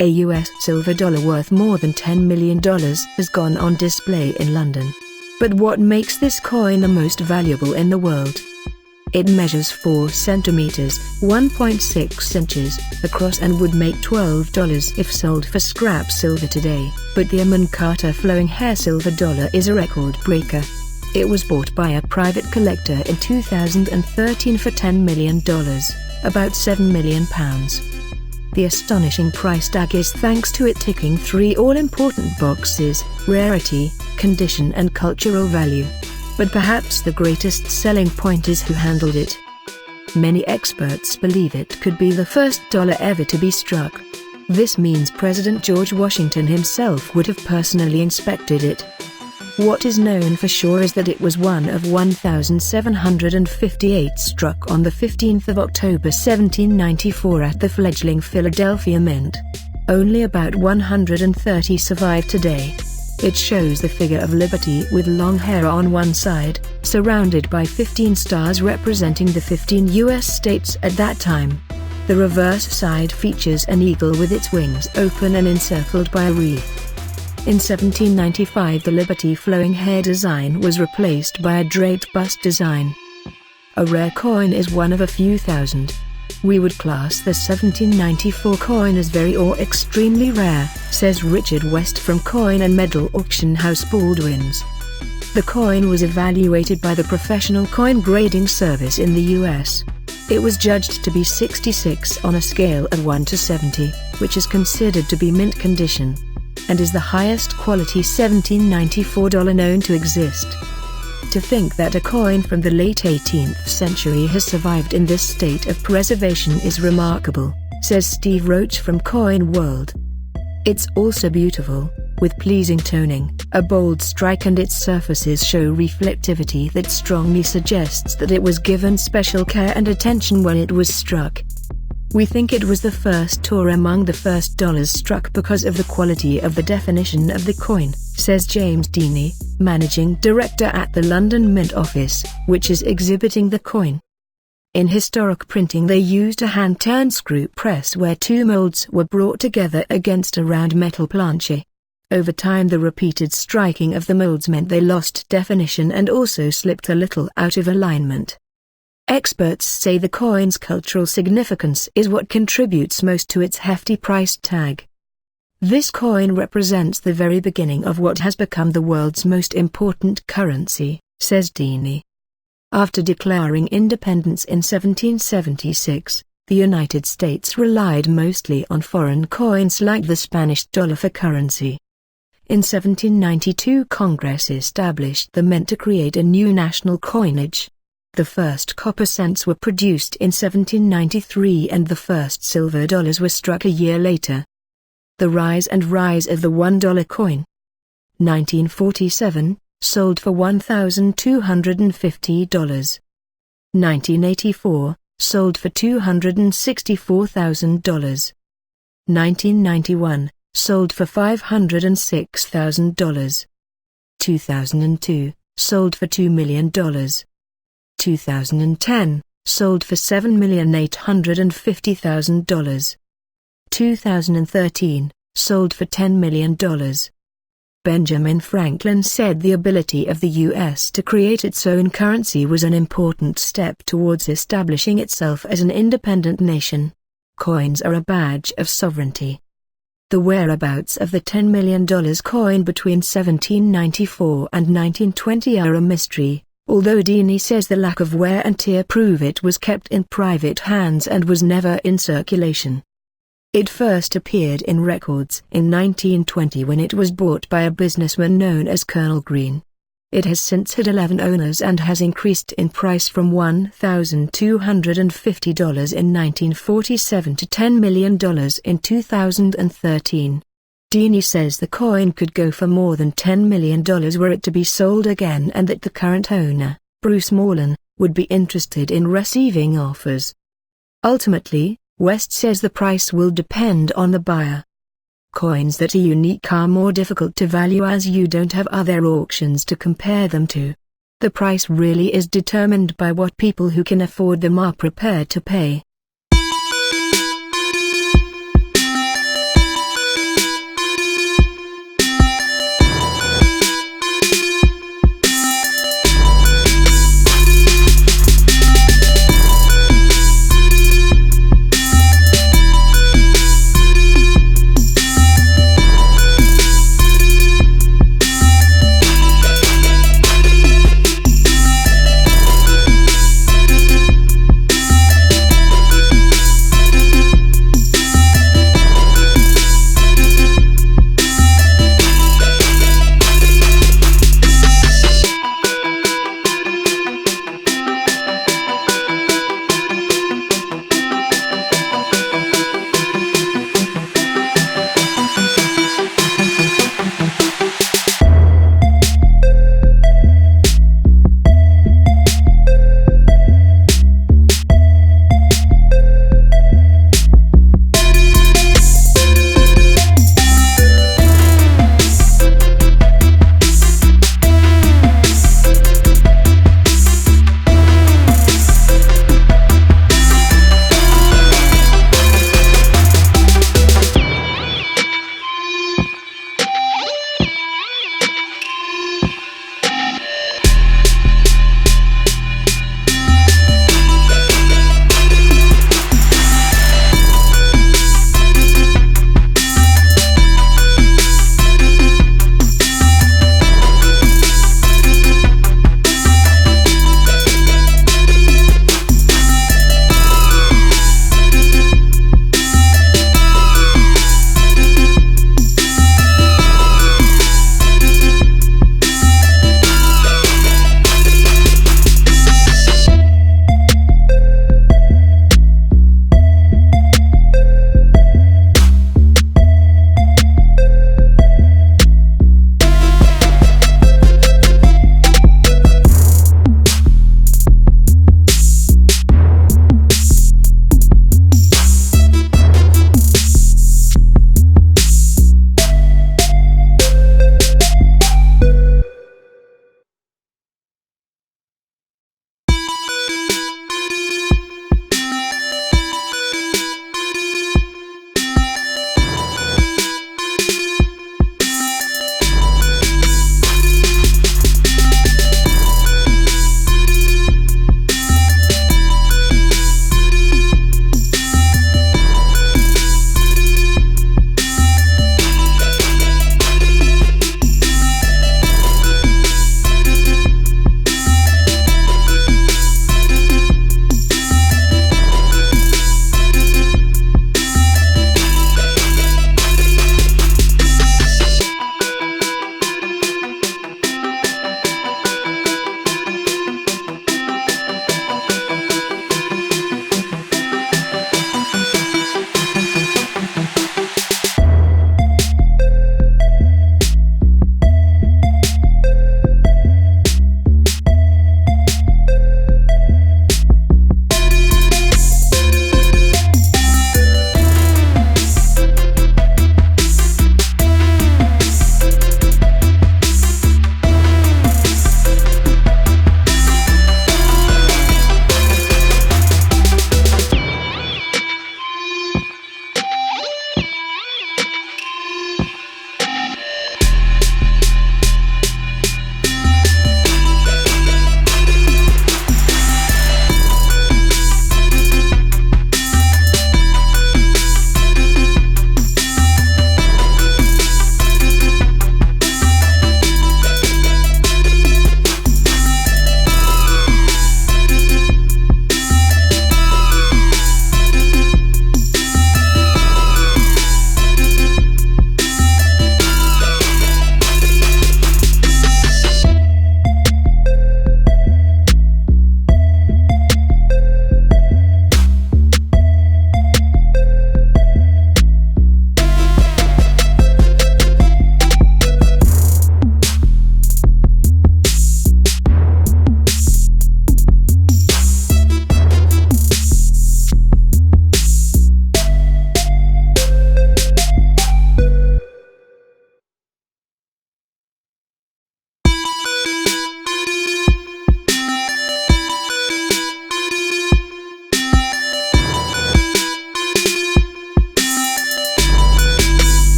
A US silver dollar worth more than $10 million has gone on display in London. But what makes this coin the most valuable in the world? It measures 4 centimeters, 1.6 inches, across and would make $12 if sold for scrap silver today. But the Amon Carter flowing hair silver dollar is a record breaker. It was bought by a private collector in 2013 for $10 million, about £7 million. The astonishing price tag is thanks to it ticking 3 all-important boxes: rarity, condition and cultural value. But perhaps the greatest selling point is who handled it. Many experts believe it could be the first dollar ever to be struck. This means President George Washington himself would have personally inspected it. What is known for sure is that it was one of 1,758 struck on the 15th of October 1794 at the fledgling Philadelphia Mint. Only about 130 survive today. It shows the figure of liberty with long hair on one side, surrounded by 15 stars representing the 15 U.S. states at that time. The reverse side features an eagle with its wings open and encircled by a wreath. In 1795 the Liberty flowing hair design was replaced by a draped bust design. A rare coin is one of a few thousand. We would class the 1794 coin as very or extremely rare, says Richard West from Coin and Medal Auction House Baldwins. The coin was evaluated by the Professional Coin Grading Service in the U.S. It was judged to be 66 on a scale of 1 to 70, which is considered to be mint condition, and is the highest quality 1794 dollar known to exist. To think that a coin from the late 18th century has survived in this state of preservation is remarkable, says Steve Roach from Coin World. It's also beautiful, with pleasing toning, a bold strike, and its surfaces show reflectivity that strongly suggests that it was given special care and attention when it was struck. We think it was the first or among the first dollars struck because of the quality of the definition of the coin, says James Deeney, managing director at the London Mint office, which is exhibiting the coin. In historic printing they used a hand-turned screw press where 2 molds were brought together against a round metal planche. Over time the repeated striking of the molds meant they lost definition and also slipped a little out of alignment. Experts say the coin's cultural significance is what contributes most to its hefty price tag. This coin represents the very beginning of what has become the world's most important currency, says Deeney. After declaring independence in 1776, the United States relied mostly on foreign coins like the Spanish dollar for currency. In 1792 Congress established the mint to create a new national coinage. The first copper cents were produced in 1793 and the first silver dollars were struck a year later. The rise of the $1 coin. 1947, sold for $1,250. 1984, sold for $264,000. 1991, sold for $506,000. 2002, sold for $2 million. 2010, sold for $7,850,000. 2013, sold for $10 million. Benjamin Franklin said the ability of the U.S. to create its own currency was an important step towards establishing itself as an independent nation. Coins are a badge of sovereignty. The whereabouts of the $10 million coin between 1794 and 1920 are a mystery, although Deeney says the lack of wear and tear prove it was kept in private hands and was never in circulation. It first appeared in records in 1920 when it was bought by a businessman known as Colonel Green. It has since had 11 owners and has increased in price from $1,250 in 1947 to $10 million in 2013. Deeney says the coin could go for more than $10 million were it to be sold again, and that the current owner, Bruce Moreland, would be interested in receiving offers. Ultimately, West says the price will depend on the buyer. Coins that are unique are more difficult to value as you don't have other auctions to compare them to. The price really is determined by what people who can afford them are prepared to pay.